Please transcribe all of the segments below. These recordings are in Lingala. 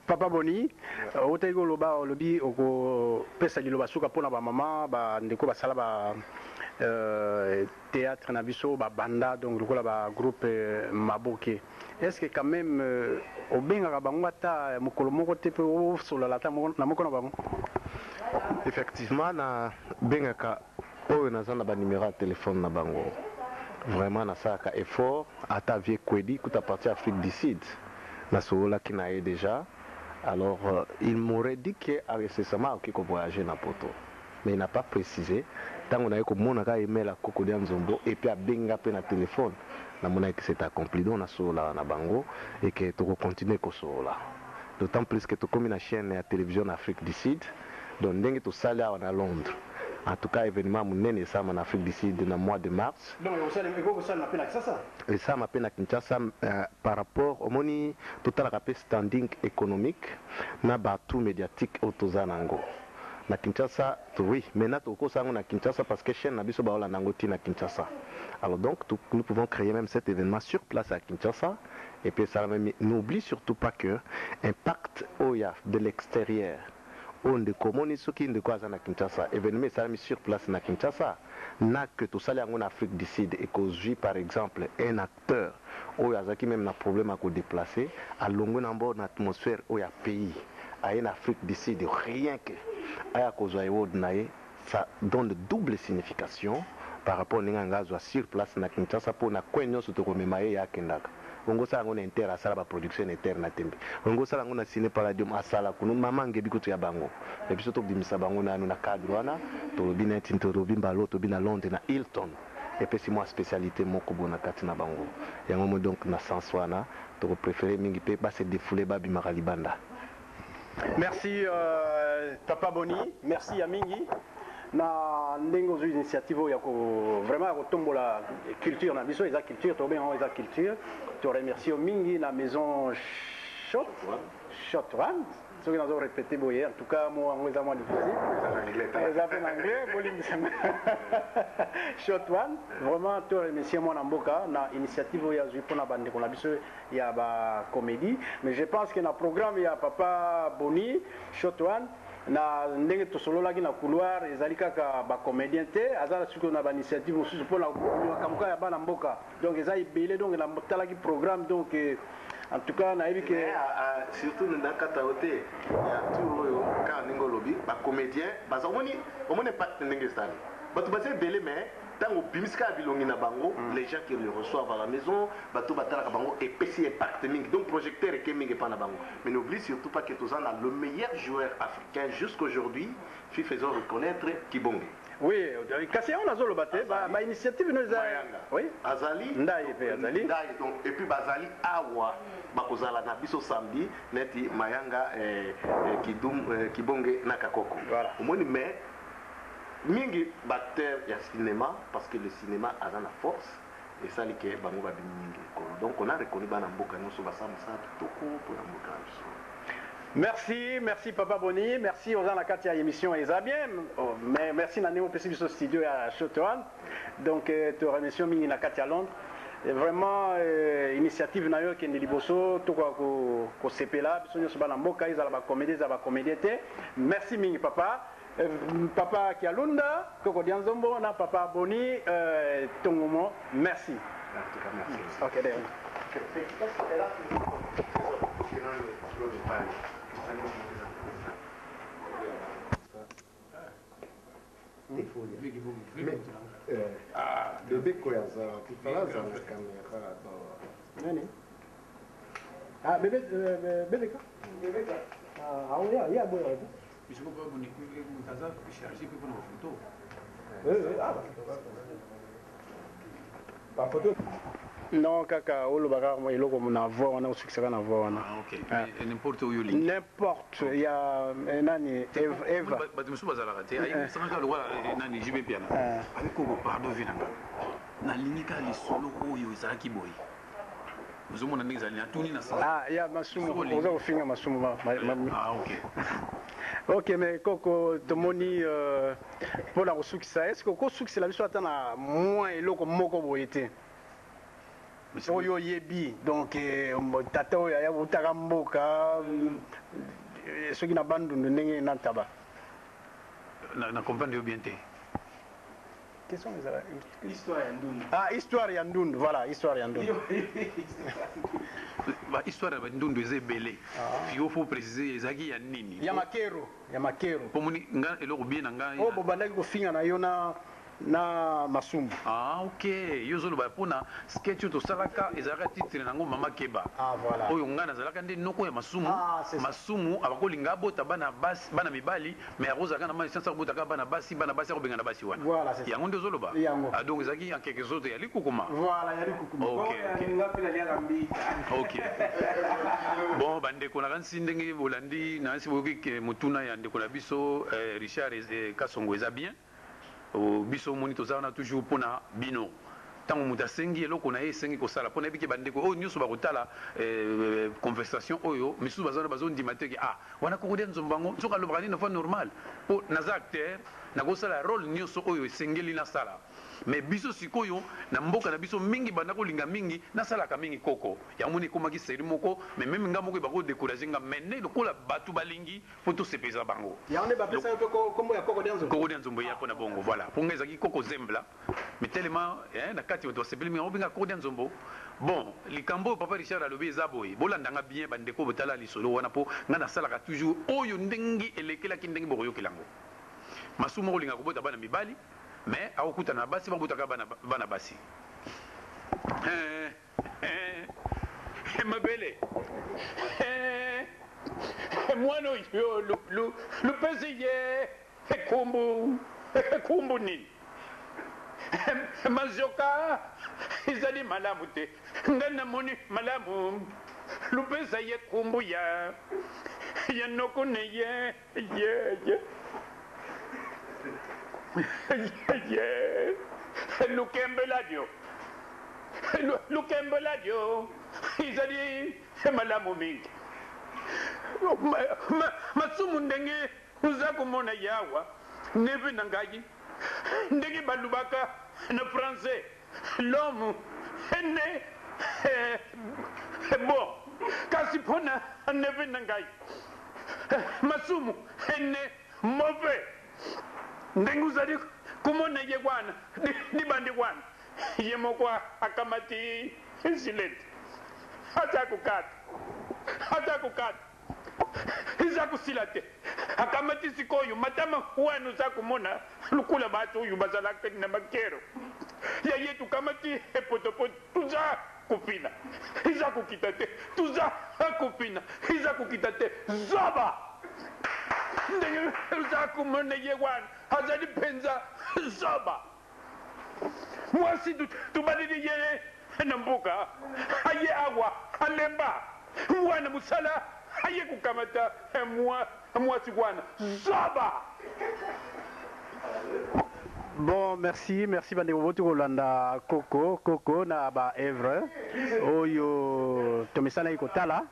Papa Boni, otego loba lobi oko pesa liloba suka pona ba mama ba ndeko ba sala ba théâtre na biso ba banda donc lokola ba groupe Maboke. Est-ce que quand même au benga bango ata mokolo moko te pe o solo la ta na moko na bango? Effectivement na benga oyo nazana ba numéro de téléphone na bango. Vraiment na saka effort ata vie kwedi kuta parti Afrique du Sud. Na solo qui n'a déjà. Alors il m'aurait dit que récemment OK ko voyager na poto. Mais il n'a pas précisé tant on a ko mona ka email à Kokodi Nzombo et puis a benga pe na téléphone. Na mona que c'est accompli donc na solo na bango et que tu continuer ko solo. D'autant plus que tu comme une chaîne à télévision Afrique du Sud. Donc ndenge to sala à Londres. En tout cas, événement monene ça en Afrique du Sud dans le mois de mars. Donc ça m'appelle Kinshasa. Et ça m'appelle à Kinshasa par rapport au moni total rappel standing économique na batu médiatique autozanango. Na Kinshasa, oui, maintenant toko sango na Kinshasa parce que chaîne na biso ba ola nango ti na Kinshasa. Alors donc nous pouvons créer même cet événement sur place à Kinshasa et puis ça n'oublie surtout pas que impact oya de l'extérieur. On de komoni soki de quoi na Kinshasa événement ça mis sur place na Kinshasa n'a que tout ça en Afrique du Sud et qu'aujourd'hui par exemple un acteur ou yazaki même na problème à ko déplacer à longo na bonne atmosphère ou ya pays à en Afrique du Sud rien que aya kozwa yod nae ça donne de double signification par rapport à ngazwa sur place na Kinshasa pour na kwenyo soto ko memaye ya kendaka. On sala ngona inter asala ba production interne na tembe on sala ngona ciné palladium asala kuno mama ngebi kutu ya bango et puis surtout bimisa bango na cadre wana to bina tinto to bimbalo to bina Londres na Hilton et puis c'est moi spécialité moko bona kati na bango yango donc na sens wana to préférer mingi pe ba se défouler ba bimaka libanda. Merci Papa Boni, merci à mingi. Na ndenge zo initiative ya ko vraiment ko tombola culture na biso eza culture to bien eza culture to remercie au mingi na maison Shot One so que nous avons répété boyer en tout cas moi on est moins difficile eza en anglais bolingi Shot One vraiment to remercie moi na mboka na initiative ya zo pona bande ko na biso ya ba comédie mais je pense que na programme ya Papa Boni Shot One na ndenge tosololaki na couloir ezali kaka ba comédien te azala suko na ba initiative mosusu mpona kamuka ya bana mboka donc eza ebele donc na motalaki programme donc en tout cas nayebi ke surtout na kata hote ya tout oyo ka ningo lobi ba comédien baza omoni impact ndenge style bato base ebele mais tango bimiska bilongi na bango les gens qui le reçoivent à la maison bato batalaka bango et pesi impact mingi donc projecteur et mingi pa na bango mais n'oublie surtout pas que tozan a le meilleur joueur africain jusqu'aujourd'hui fi faisons reconnaître Kibonge. Oui, kasi on a zolo baté ba initiative nous a oui Azali ndai pe Azali ndai donc et puis bazali awa bakozala na biso samedi neti Mayanga Kibonge na Kakoko voilà omoni mais mingi batteur ya cinéma parce que le cinéma a la force et ça liké bango ba mingi donc on a reconnu bana mboka nyonso basama ça toko pour la mboka. Merci Papa Boni, merci aux gens la Katia émission eza bien mais merci na néo PC biso studio à Shot One donc te remercie mingi na Katia Londres et vraiment initiative na yo ke ndiliboso to ko sepela biso nyonso bana mboka ezala ba comédie te merci mingi papa. Papa Kialunda, Kokodi Nzombo, na Papa Boni, Tongomo, merci. En tout cas, merci. Ok, d'ailleurs. Bébé Koyaza, tu parles dans la caméra. Ah, bébé quoi? Bébé quoi? Ah, oui, il y a un bon. Je ne sais pas si chargé pour nos photos. Oui, pas photo. Non, kaka, olo baga mo iloko na voix on a succès na voix on. Ah OK. N'importe où yoli. N'importe, il y a nani Eva. Ba de musu bazala raté. Ayi sanga lo nani jibe piana. Avec ko pardon vinanga. Na linika li solo oyo izaki boy. Vous avez mon examen à tout ni na ça. Ah, il y a masumu. Vous avez fini masumu. Ah OK. Ok, mais Koko, Tomoni, pour la succès, est-ce que Koko succès la vie soit à moins et l'eau comme Moko Boyete? oyo yebi donc tata oyo ya utaka mboka soki na bandundu ndenge na taba na comprendre yo bien te. Question histoire ya ndundu. Ah, histoire ya ndundu, voilà, histoire ya ndundu. Ba histoire ya ndundu eza ebele. Il faut préciser ezaki ya nini. Ya makero, ya makero. Pomoni nga eloko bien na ngai. Oh, bobandaki kofinga na yo na masumu. Ah, ok. Yo zolo ba pona sketch to salaka ezaka titre nango mama keba. Ah, voilà. Oyo nga nazalaka nde noko ya masumu. Ah, masumu abakolinga bota bana basi bana mibali mais akozaka na mali sansa bota bana basi akobenga na basi wana. Voilà, c'est ça. Yango nde zolo ba. Ah, donc ezaki en quelque sorte ya likukuma. Voilà, ya likukuma. Ok. Ok. Bon, bande ko na kansi ndenge bolandi na nsi boki mutuna ya ndeko na biso Richard Kasongo eza bien. Biso moni tozana toujours pona bino tango muta sengi eloko na esengi kosala pona ebiki bandeko oyo nyuso bakotala conversation oyo misu bazana bazondima te ke wana kokodia nzombango soka lobaka nini fa normal po naza acteur nakosala role nyuso oyo esengeli nasala mais biso sikoyo na mboka na biso mingi banda kolinga mingi nasalaka mingi koko yango moni ekomaki seri moko mais même nga moko bakodécourage nga mene lokola batu balingi po tosepesa bango yango nde bapesa yo mpe kombo ya kokodia nzombo kokodia nzombo ya mpona bongo voilà po nga ezalaki koko zembla mais tellement na kati bato basepeli mingi obenga kokodia nzombo bon likambo oyo papa Richard alobi eza boye bolandanga bien bandeko botala lisolo wana po nga nasalaka toujours oyo ndenge elekelaki ndenge bokoyokelango masumu kolinga kobota bana mibali mais akokutana na basi bakutaka bana basi mabele mwana oyo lupesi ye kumbu nini mazoka ezali malamu te nga namoni malamu lupesa ye kumbu ya noko ne ye lukembeladio izali malamu mingi masumu ndenge uza komona yawa neve na ngai ndenge balubaka na français l'homme ene bon kasi mpona neve na ngai masumu ene mauvais ndenge uzali komona ye wana libandi wana ye moko akamati silete ata kukata iza kusila te akamati sikoyo matama wana uza komona lukula batu oyo bazalaka na makero yaye tukamati epotopoto tuza kupina iza kukita te tuza kupina iza kukita te zoba ndenge uza komona ye wana azali penza zoba mwasi tubalili ye na mbuka aye awa alemba wana musala aye kukamata mwasi wana zoba. Bon, merci bandeko botu kolanda Coco na ba Evre oyo tomesana ikotala.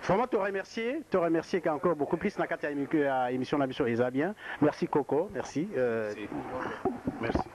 Vraiment te remercier qu'encore beaucoup plus na kati ya émission na biso eza bien. Merci Coco, merci. Merci.